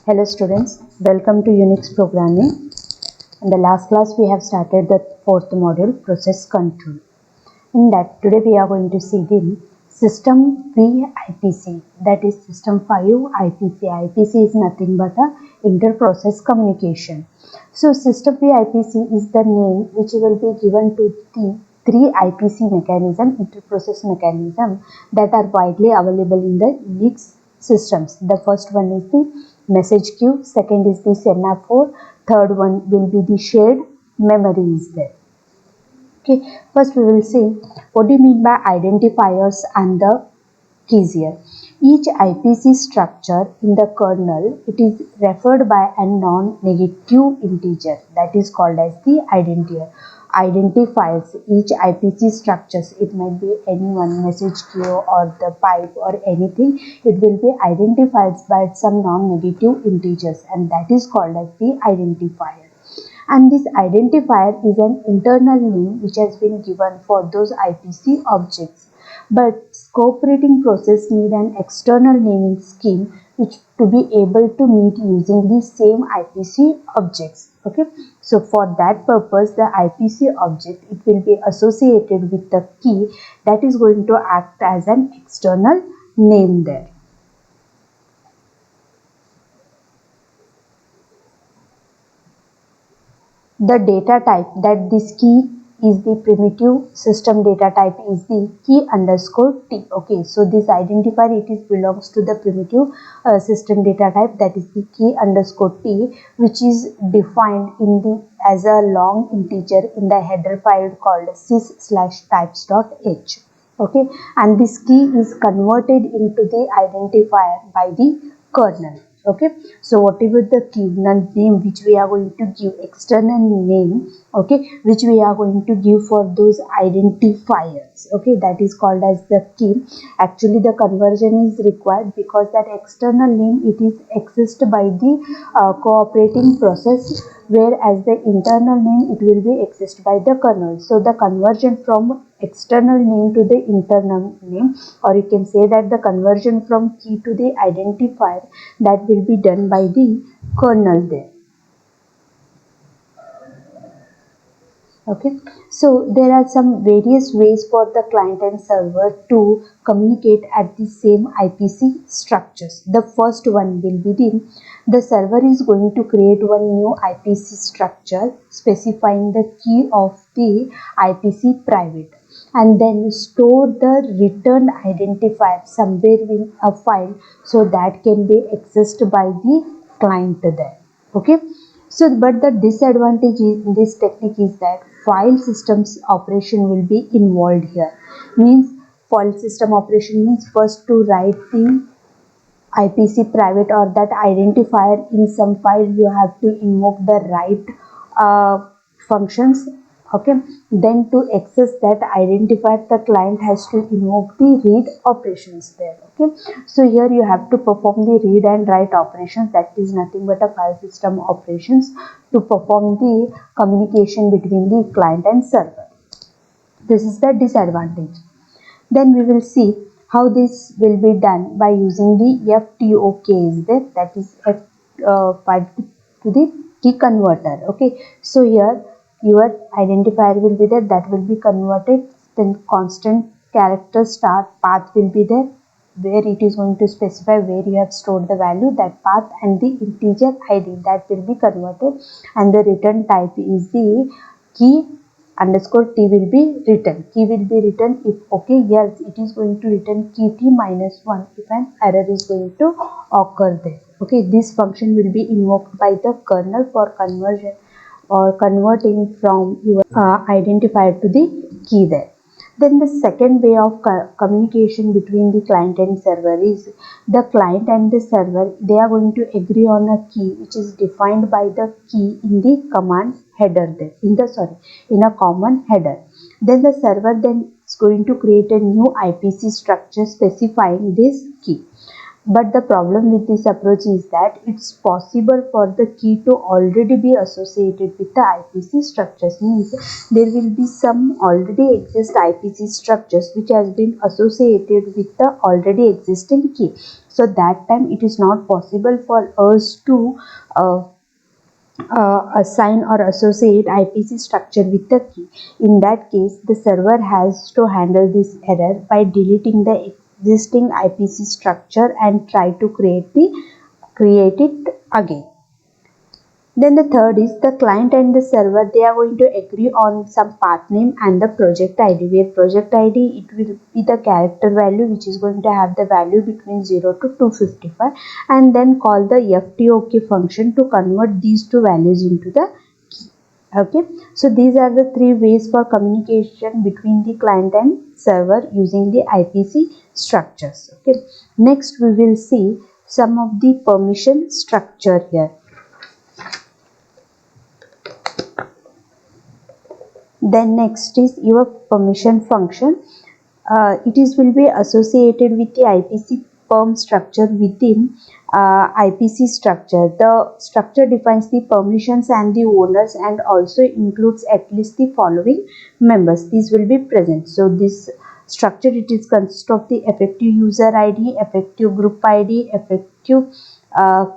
Hello students, welcome to Unix programming. In the last class we have started the fourth module, process control. In that today we are going to see the system V IPC, that is system 5 IPC. IPC is nothing but a inter-process communication. So system V IPC is the name which will be given to the three IPC mechanism, inter-process mechanism, that are widely available in the Unix systems. The first one is the message queue, second is the semaphore, third one will be the shared memory is there. Okay, first we will see what do you mean by identifiers and the keys here. Each IPC structure in the kernel, it is referred by a non-negative integer, that is called as the identifier. Identifiers each IPC structures, it might be any one message queue or the pipe or anything, it will be identified by some non-negative integers, and that is called as the identifier. And this identifier is an internal name which has been given for those IPC objects. But cooperating process need an external naming scheme which to be able to meet using the same IPC objects. Okay, so for that purpose the IPC object, it will be associated with the key that is going to act as an external name there. The data type that this key is the primitive system data type is the key underscore t. Okay, so this identifier, it is belongs to the primitive system data type, that is the key underscore t, which is defined in the as a long integer in the header file called sys/types.h. Okay, and this key is converted into the identifier by the kernel. Okay, so whatever the key name which we are going to give, external name, okay, which we are going to give for those identifiers, okay, that is called as the key. Actually the conversion is required because that external name, it is accessed by the cooperating process, whereas the internal name, it will be accessed by the kernel. So the conversion from external name to the internal name, or you can say that the conversion from key to the identifier, that will be done by the kernel there. Okay, so there are some various ways for the client and server to communicate at the same IPC structures. The first one will be the server is going to create one new IPC structure specifying the key of the IPC private, and then store the returned identifier somewhere in a file so that can be accessed by the client there. Okay, so but the disadvantage in this technique is that file systems operation will be involved here. Means file system operation means first to write the IPC private or that identifier in some file, you have to invoke the write functions. Okay, then to access that identifier, the client has to invoke the read operations there. Okay, so here you have to perform the read and write operations, that is nothing but a file system operations to perform the communication between the client and server. This is the disadvantage. Then we will see how this will be done by using the FTOK is there, that is F to the key converter. Okay, so here your identifier will be there, that will be converted, then constant character start path will be there, where it is going to specify where you have stored the value, that path, and the integer ID that will be converted, and the return type is the key underscore t will be written. Key will be written if okay, yes, it is going to return key t minus 1 if an error is going to occur there. Okay, this function will be invoked by the kernel for conversion or converting from your identifier to the key there. Then the second way of communication between the client and server is the client and the server, they are going to agree on a key which is defined by the key in the command header there, in a common header. Then the server then is going to create a new IPC structure specifying this key. But the problem with this approach is that it's possible for the key to already be associated with the IPC structures. Means there will be some already exist IPC structures which has been associated with the already existing key. So that time it is not possible for us to assign or associate IPC structure with the key. In that case, the server has to handle this error by deleting the existing IPC structure and try to create it again. Then the third is the client and the server, they are going to agree on some path name and the project ID, where project ID, it will be the character value which is going to have the value between 0 to 255, and then call the FTOK function to convert these two values into the key. Okay, so these are the three ways for communication between the client and server using the IPC structures. Okay, next we will see some of the permission structure here. Then next is your permission function. It will be associated with the IPC perm structure within IPC structure. The structure defines the permissions and the owners and also includes at least the following members. These will be present. So this structure, it is consists of the effective user ID, effective group ID, effective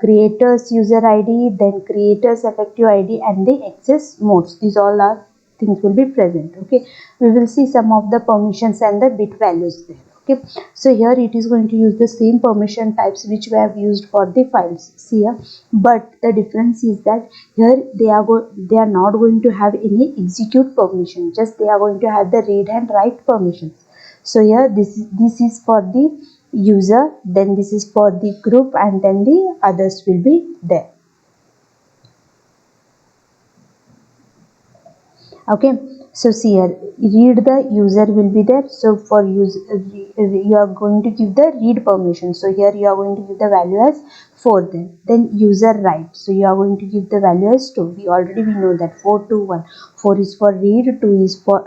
creators user ID, then creators effective ID, and the access modes. These all are things will be present. Okay, we will see some of the permissions and the bit values there. Okay, so here it is going to use the same permission types which we have used for the files. See here, but the difference is that here they are not going to have any execute permission, just they are going to have the read and write permissions. So here this is for the user, then this is for the group, and then the others will be there. Okay, so see here, read the user will be there. So for use you are going to give the read permission. So here you are going to give the value as 4. Then user write. So you are going to give the value as 2. We know that 4 to 1. 4 is for read, 4 is for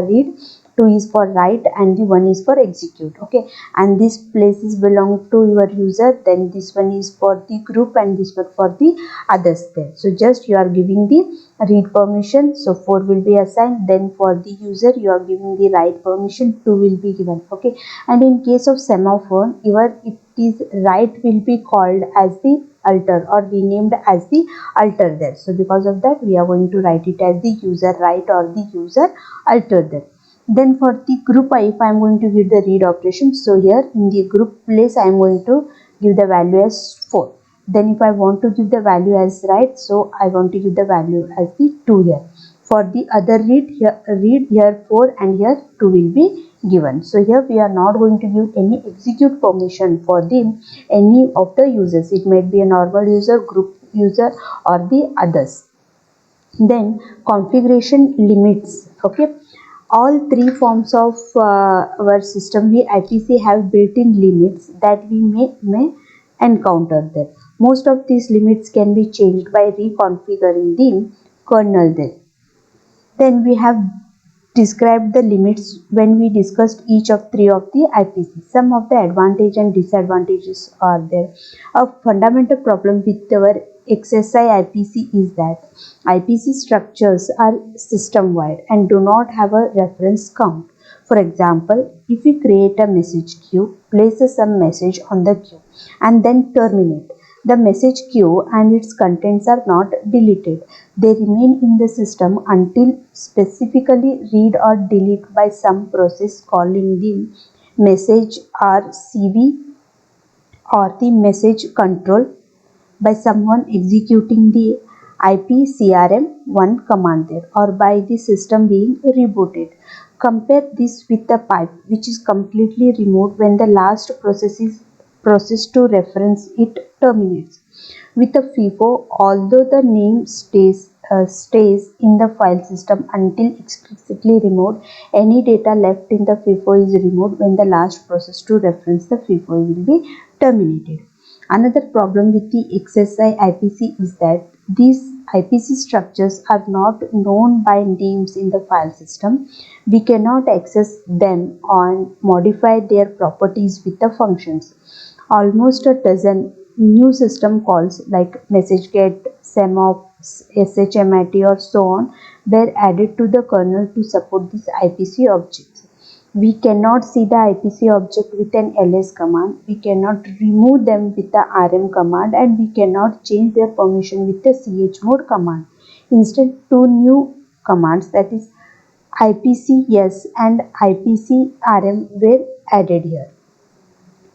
read, 2 is for write, and the 1 is for execute. Okay, and this places belong to your user, then this one is for the group, and this one for the others there. So just you are giving the read permission, so 4 will be assigned. Then for the user you are giving the write permission, 2 will be given. Okay, and in case of semaphore, it is write will be called as the alter or renamed as the alter there. So because of that, we are going to write it as the user write or the user alter there. Then for the group, if I am going to give the read operation, so here in the group place I am going to give the value as 4. Then if I want to give the value as write, so I want to give the value as the 2 here. For the other read here 4 and here 2 will be given. So here we are not going to give any execute permission for any of the users. It might be a normal user, group user, or the others. Then configuration limits. Okay, all three forms of our system IPC have built-in limits that we may encounter there. Most of these limits can be changed by reconfiguring the kernel there. Then we have described the limits when we discussed each of three of the IPC. Some of the advantages and disadvantages are there. A fundamental problem with our XSI IPC is that IPC structures are system-wide and do not have a reference count. For example, if we create a message queue, place some message on the queue and then terminate, the message queue and its contents are not deleted. They remain in the system until specifically read or delete by some process calling the message RCV or the message control by someone executing the IPCRM1 command there, or by the system being rebooted. Compare this with the pipe, which is completely removed when the last process to reference it terminates. With a FIFO, although the name stays in the file system until explicitly removed, any data left in the FIFO is removed when the last process to reference the FIFO will be terminated. Another problem with the XSI IPC is that these IPC structures are not known by names in the file system. We cannot access them or modify their properties with the functions. Almost a dozen new system calls like MessageGet, SEMOP, SHMIT or so on were added to the kernel to support these IPC objects. We cannot see the IPC object with an ls command, we cannot remove them with the rm command, and we cannot change their permission with the chmod command. Instead, two new commands, that is ipcs and ipcrm, were added here.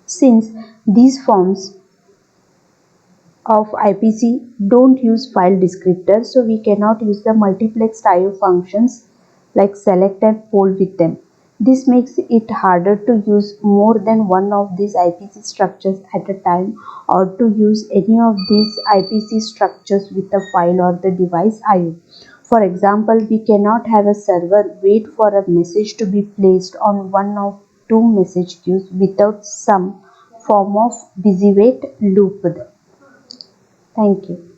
Since these forms of IPC don't use file descriptors, so we cannot use the multiplexed IO functions like select and fold with them. This makes it harder to use more than one of these IPC structures at a time, or to use any of these IPC structures with a file or the device IO. For example, we cannot have a server wait for a message to be placed on one of two message queues without some form of busy wait loop. Thank you.